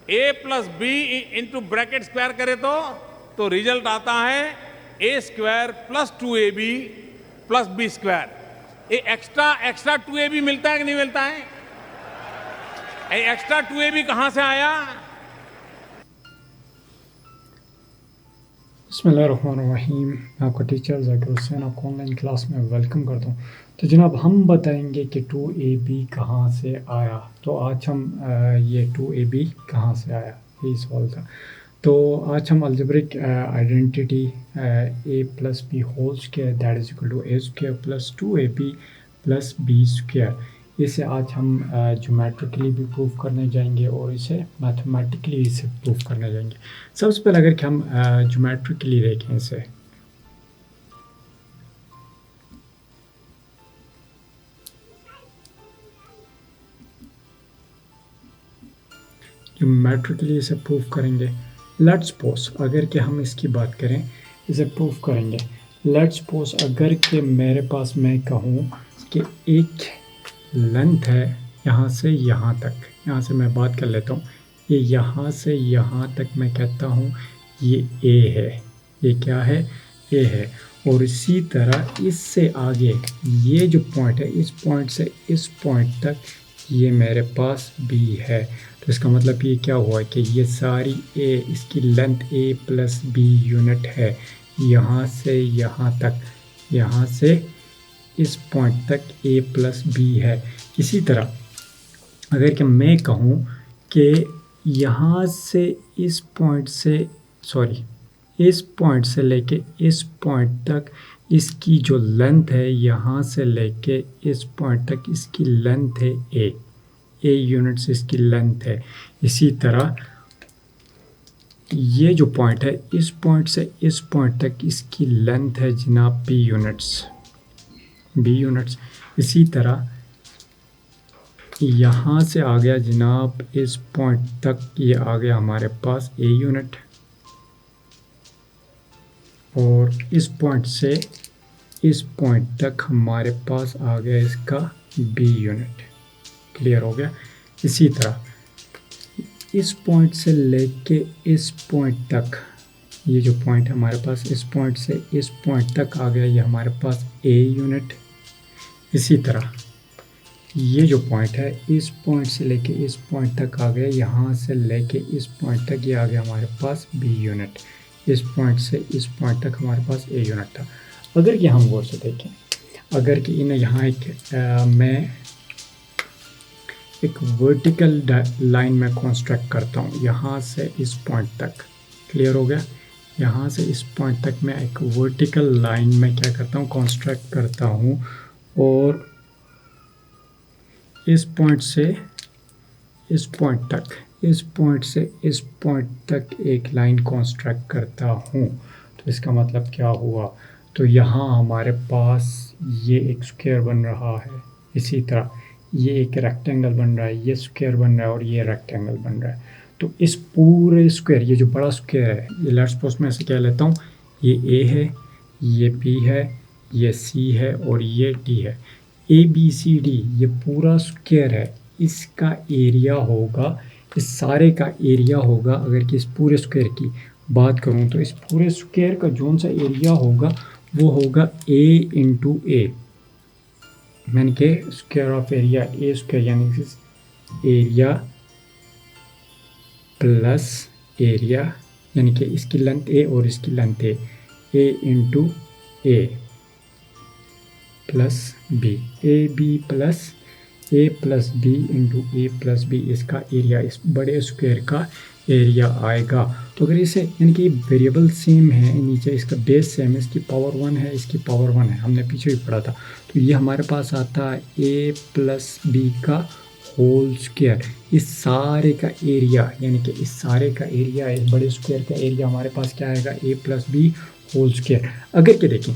ए plus B into bracket square करे तो result आता है a square plus 2ab plus B square. ये एक्स्ट्रा 2ab मिलता है कि नहीं मिलता है? ये एक्स्ट्रा 2ab कहां से आया? बिस्मिल्लाहिर्रहमानिर्रहीम। मैं आपका टीचर ज़ाकिर हुसैन आपको ऑनलाइन क्लास में वेलकम करता हूँ। तो जनाब हम बताएंगे कि 2ab कहाँ से आया। तो आज हम ये 2ab कहाँ से आया यही सवाल था। तो आज हम algebraic identity a plus B whole square that is equal to a square plus 2ab plus B square, इसे आज हम ज्योमेट्रिकली भी प्रूव करने जाएंगे और इसे मैथमेटिकली इसे प्रूव करने जाएंगे। सबसे पहले अगर कि हम ज्योमेट्रिकली देखें इसे, ज्योमेट्रिकली इसे प्रूव करेंगे। लेट्स सपोज अगर कि हम इसकी बात करें, इसे प्रूव करेंगे। लेट्स सपोज अगर कि मेरे पास मैं कहूँ कि एक लेंथ है यहाँ से यहाँ तक, यहाँ से मैं बात कर लेता हूँ, ये यहाँ से यहाँ तक मैं कहता हूँ ये a है, ये क्या है? a है। और इसी तरह इससे आगे ये जो पॉइंट है, इस पॉइंट से इस पॉइंट तक ये मेरे पास b है। तो इसका मतलब ये क्या हुआ कि ये सारी a, इसकी length a plus b unit है, यहाँ से यहाँ तक, यहाँ से इस पॉइंट तक a प्लस b है। इसी तरह अगर कि मैं कहूँ कि यहाँ से इस पॉइंट से इस पॉइंट से लेके इस पॉइंट तक इसकी जो लेंथ है, यहाँ से लेके इस पॉइंट तक इसकी लेंथ है a यूनिट्स इसकी लेंथ है। इसी तरह ये जो पॉइंट है, इस पॉइंट से इस पॉइंट तक इसकी लेंथ है जनाब b यूनिट्स। इसी तरह यहाँ से आ गया जनाब इस पॉइंट तक, ये आ गया हमारे पास a यूनिट, और इस पॉइंट से इस पॉइंट तक हमारे पास आ गया इसका b यूनिट। क्लियर हो गया? इसी तरह इस पॉइंट से लेके इस पॉइंट तक, ये जो पॉइंट है हमारे पास, इस पॉइंट से इस पॉइंट तक आ गया ये हमारे पास a यूनिट। इसी तरह ये जो पॉइंट है, इस पॉइंट से लेके इस पॉइंट तक आ गया, यहाँ से लेके इस पॉइंट तक ये आ गया हमारे पास b यूनिट। इस पॉइंट से इस पॉइंट तक हमारे पास a यूनिट था। अगर कि हम गौर से देखें, अगर कि इन्हें यहाँ मैं एक वर्टिकल लाइन में कंस्ट्रक्ट करता हूँ यहाँ से इस पॉइंट तक। क्लियर हो गया? यहाँ से इस पॉइंट तक मैं एक वर्टिकल लाइन में क्या करता हूँ, कंस्ट्रक्ट करता हूँ, और इस पॉइंट से इस पॉइंट तक, इस पॉइंट से इस पॉइंट तक एक लाइन कंस्ट्रक्ट करता हूँ। तो इसका मतलब क्या हुआ? तो यहाँ हमारे पास ये एक स्क्वायर बन रहा है, इसी तरह ये एक रेक्टेंगल बन रहा है, ये स्क्वायर बन रहा है और ये रेक्टेंगल बन रहा है। तो इस पूरे स्क्वायर, ये जो बड़ा स्क्वायर है, ये लेट्स सपोज मैं ऐसे कह लेता हूँ, ये a है, ये b है, ये c है और ये d है। ABCD ये पूरा स्क्वायर है, इसका एरिया होगा, इस सारे का एरिया होगा। अगर कि इस पूरे स्क्वायर की बात करूं तो इस पूरे स्क्वायर का जोन सा एरिया होगा वो होगा a इंटू a, यानी कि square of area a square, यानी कि एरिया प्लस एरिया, यानी कि इसकी लेंथ a और इसकी length a into a plus B, A plus B into A plus B, इसका एरिया, इस बड़े स्क्वायर का एरिया आएगा। तो अगर इसे, यानी कि वेरिएबल सेम है, नीचे इसका बेस सेम है, इसकी पावर 1 है, इसकी पावर 1 है, हमने पीछे भी पढ़ा था। तो ये हमारे पास आता है ए प्लस बी का होल स्क्वायर। इस सारे का एरिया, यानी कि इस सारे का एरिया, इस बड़े स्क्वायर का एरिया हमारे पास क्या आएगा, ए प्लस बी होल स्क्वायर। अगर के देखें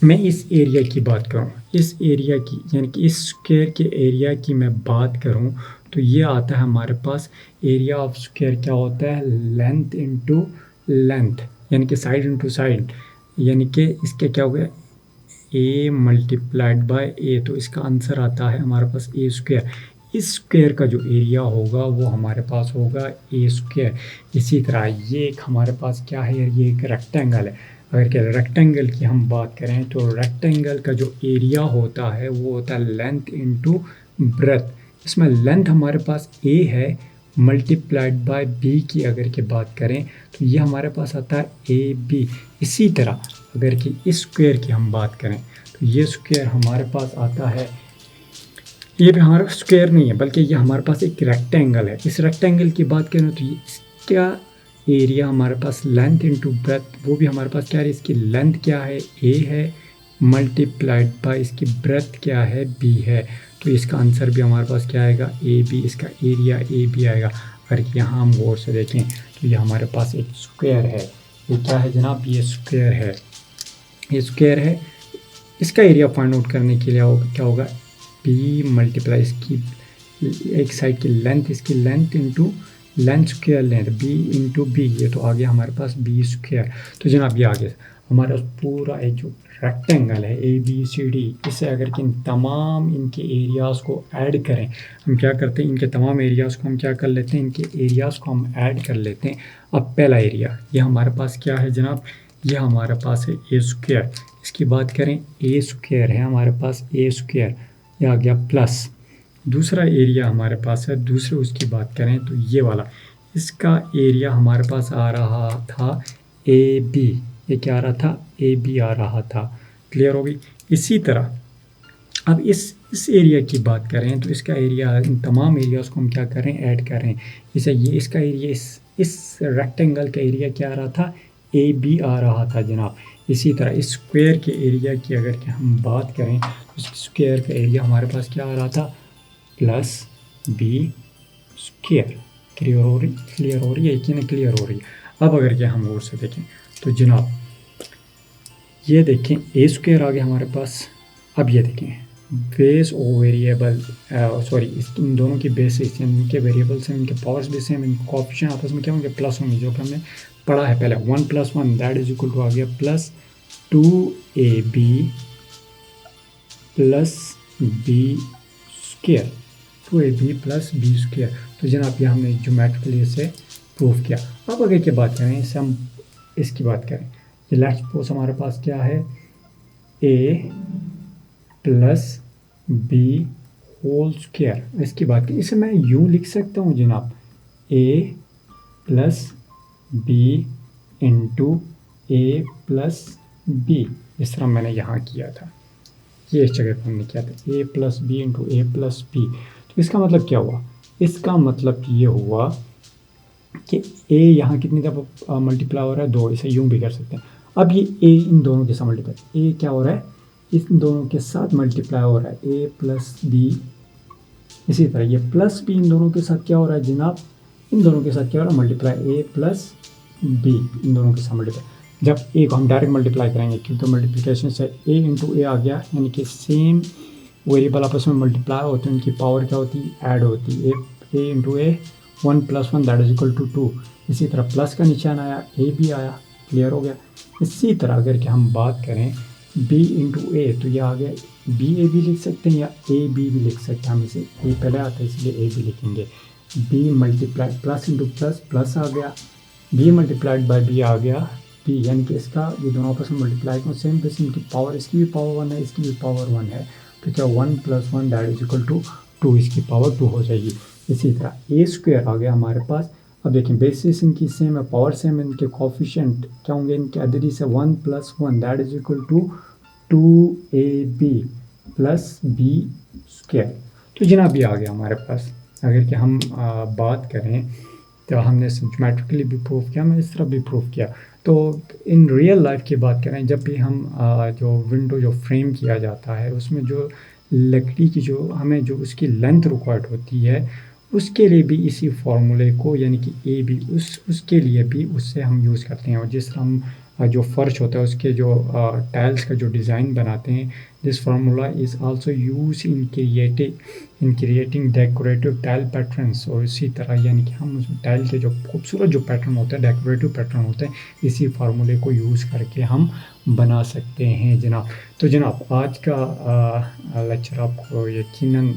मैं इस एरिया की बात करूं, इस एरिया की, यानी कि इस स्क्वायर के एरिया की मैं बात करूं, तो ये आता है हमारे पास एरिया ऑफ स्क्वायर क्या होता है, लेंथ इंटू लेंथ, यानी कि साइड इंटू साइड, यानी कि इसके क्या हो गया, a मल्टीप्लाइड बाय a। तो इसका आंसर आता है हमारे पास a स्क्वायर। इस स्क्वायर का जो एरिया होगा वो हमारे पास होगा ए स्क्वायर। इसी तरह ये एक हमारे पास क्या है, ये एक रेक्टेंगल है। अगर क्या रेक्टेंगल की हम बात करें तो रेक्टेंगल का जो एरिया होता है वो होता है लेंथ इनटू ब्रेथ। इसमें लेंथ हमारे पास ए है मल्टीप्लाइड बाय बी की अगर के बात करें तो ये हमारे पास आता है ए बी। इसी तरह अगर कि इस स्क्वायर की हम बात करें तो ये स्क्वायर हमारे पास आता है, ये भी हमारा स्क्वायर नहीं है बल्कि ये हमारे पास एक रेक्टेंगल है। इस रेक्टेंगल की बात करें तो इसका एरिया हमारे पास लेंथ इनटू ब्रेथ, वो भी हमारे पास क्या है, इसकी लेंथ क्या है ए है मल्टीप्लाइड बाय इसकी ब्रेथ क्या है बी है। तो इसका आंसर भी हमारे पास क्या आएगा ए बी, इसका एरिया ए बी आएगा। अगर यहाँ हम गौर से देखें तो ये हमारे पास एक स्क्वायर है, ये क्या है जनाब, ये स्क्वायर है, ये स्क्वायर है। इसका एरिया फाइंड आउट करने के लिए क्या होगा, बी मल्टीप्लाई इसकी एक साइड की लेंथ, इसकी length into length square length B into B, ये तो आ गया हमारे पास बी स्क्वायर। तो जनाब ये आ गया हमारा पूरा एक जो रेक्टेंगल है ए बी सी डी, इससे अगर कि इन तमाम इनके एरियाज़ को ऐड करें, हम क्या करते हैं इनके तमाम एरियाज़ को हम क्या कर लेते हैं, इनके एरियाज़ को हम ऐड कर लेते हैं। अब पहला एरिया ये हमारे पास क्या है जनाब, ये हमारे पास है ए स्क्वायर। इसकी बात करें ए स्क्वायर है हमारे पास ए स्क्वायर, ये आ गया प्लस दूसरा एरिया हमारे पास है, दूसरे उसकी बात करें तो ये वाला, इसका एरिया हमारे पास आ रहा था ए बी, ये क्या आ रहा था ए बी आ रहा था। क्लियर होगी। इसी तरह अब इस एरिया की बात करें तो इसका एरिया, इन तमाम एरियाज़ को हम क्या कर रहे हैं ऐड कर रहे हैं। इसे ये इसका एरिया इस रेक्टेंगल का एरिया क्या आ रहा था ए बी आ रहा था जनाब। इसी तरह इस स्क्वायर के एरिया की अगर कि हम बात करें तो इस स्क्वायर का एरिया हमारे पास क्या आ रहा था प्लस बी स्क्वायर। क्लियर हो रही है कि नहीं क्लियर हो रही है। अब अगर क्या हम और से देखें तो जनाब ये देखें ए स्क्वायर आ गया हमारे पास। अब ये देखें बेस और वेरिएबल सॉरी इन दोनों की बेसिस इनके वेरिएबल्स हैं, इनके पावर्स भी सेम, इनके कोएफिशिएंट आपस में क्या होंगे प्लस होंगे, जो कि हमने पढ़ा है पहले 1 + 1 दैट इज इक्वल टू आ गया plus 2ab plus B square, 2ab plus B square. तो जनाब ये हमने ज्योमेट्रिकली इसे प्रूव किया। अब अगर क्या बात करें इसे हम इसकी बात करें, ये लेट्स सपोज हमारे पास क्या है a plus B whole square. इसकी बात करें इसे मैं यूँ लिख सकता हूँ जनाब a plus B into A plus B, जिस तरह मैंने यहाँ किया था, ये इस जगह पर हमने किया था a plus B into A plus B. तो इसका मतलब क्या हुआ, इसका मतलब ये हुआ कि a यहाँ कितनी दफ़ा मल्टीप्लाई हो रहा है 2, इसे यूँ भी कर सकते हैं। अब ये a इन दोनों के साथ मल्टीप्लाई, a क्या हो रहा है इन दोनों के साथ मल्टीप्लाई हो रहा है a प्लस बी। इसी तरह ये प्लस बी इन दोनों के साथ क्या हो रहा है जनाब, इन दोनों के साथ क्या हो रहा है मल्टीप्लाई a प्लस बी, इन दोनों के साथ मल्टीप्लाई। जब a को हम डायरेक्ट मल्टीप्लाई करेंगे क्योंकि मल्टीप्लिकेशन से a इंटू ए आ गया, यानी कि सेम वेरिएबल आपस में मल्टीप्लाई होते हैं, उनकी पावर क्या होती है ऐड होती है, a into a 1 + 1 that is equal to 2। इसी तरह प्लस का निशान आया a भी आया, क्लियर हो गया। इसी तरह अगर कि हम बात करें b इंटू ए तो ये आ गया बी ए भी लिख सकते हैं या ए बी भी लिख सकते हैं, हम इसे a पहले आता है इसलिए a भी लिखेंगे। b multiply plus into plus plus आ गया, b मल्टीप्लाइड बाय b आ गया b, यानी कि इसका ये दोनों आपस में मल्टीप्लाई को सेम पे सेम की पावर, इसकी भी पावर 1 है इसकी भी पावर 1 है, तो क्या 1 + 1 दैट इज इक्वल टू 2, इसकी पावर 2 हो जाएगी। इसी तरह ए स्क्वायर आ गया हमारे पास। अब देखें बेसिस इनकी सेम है, पावर सेम है, इनके कोएफिशिएंट क्या होंगे इनके अददी से 1 + 1 that is equal to 2ab plus B square. तो जनाब ये आ गया हमारे पास। अगर कि हम बात करें तो हमने सिम्पटोमेट्रिकली भी प्रूव किया, मैं इस तरह भी प्रूव किया। तो इन रियल लाइफ की बात करें, जब भी हम जो विंडो जो फ्रेम किया जाता है उसमें जो लकड़ी की जो हमें जो उसकी लेंथ रिक्वायर्ड होती है उसके लिए भी इसी फार्मूले को यानी कि ए बी उसके लिए भी उससे हम यूज़ करते हैं। और जिस तरह हम जो फ़र्श होता है उसके जो टाइल्स का जो डिज़ाइन बनाते हैं, This formula is also used in creating decorative tile patterns. और इसी तरह यानी कि हम उसमें टाइल के जो खूबसूरत जो पैटर्न होते हैं, डेकोरेटिव पैटर्न होते हैं, इसी फार्मूले को यूज़ करके हम बना सकते हैं जनाब। तो जनाब आज का लेक्चर आपको यकीनन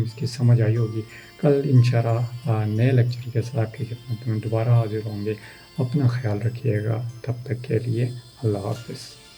इसकी समझ आई होगी। कल इंशाल्लाह नए लेक्चर के साथ आपकी खिदमत में दोबारा हाजिर होंगे। अपना ख्याल रखिएगा, तब तक के लिए अल्लाह हाफ़िज़।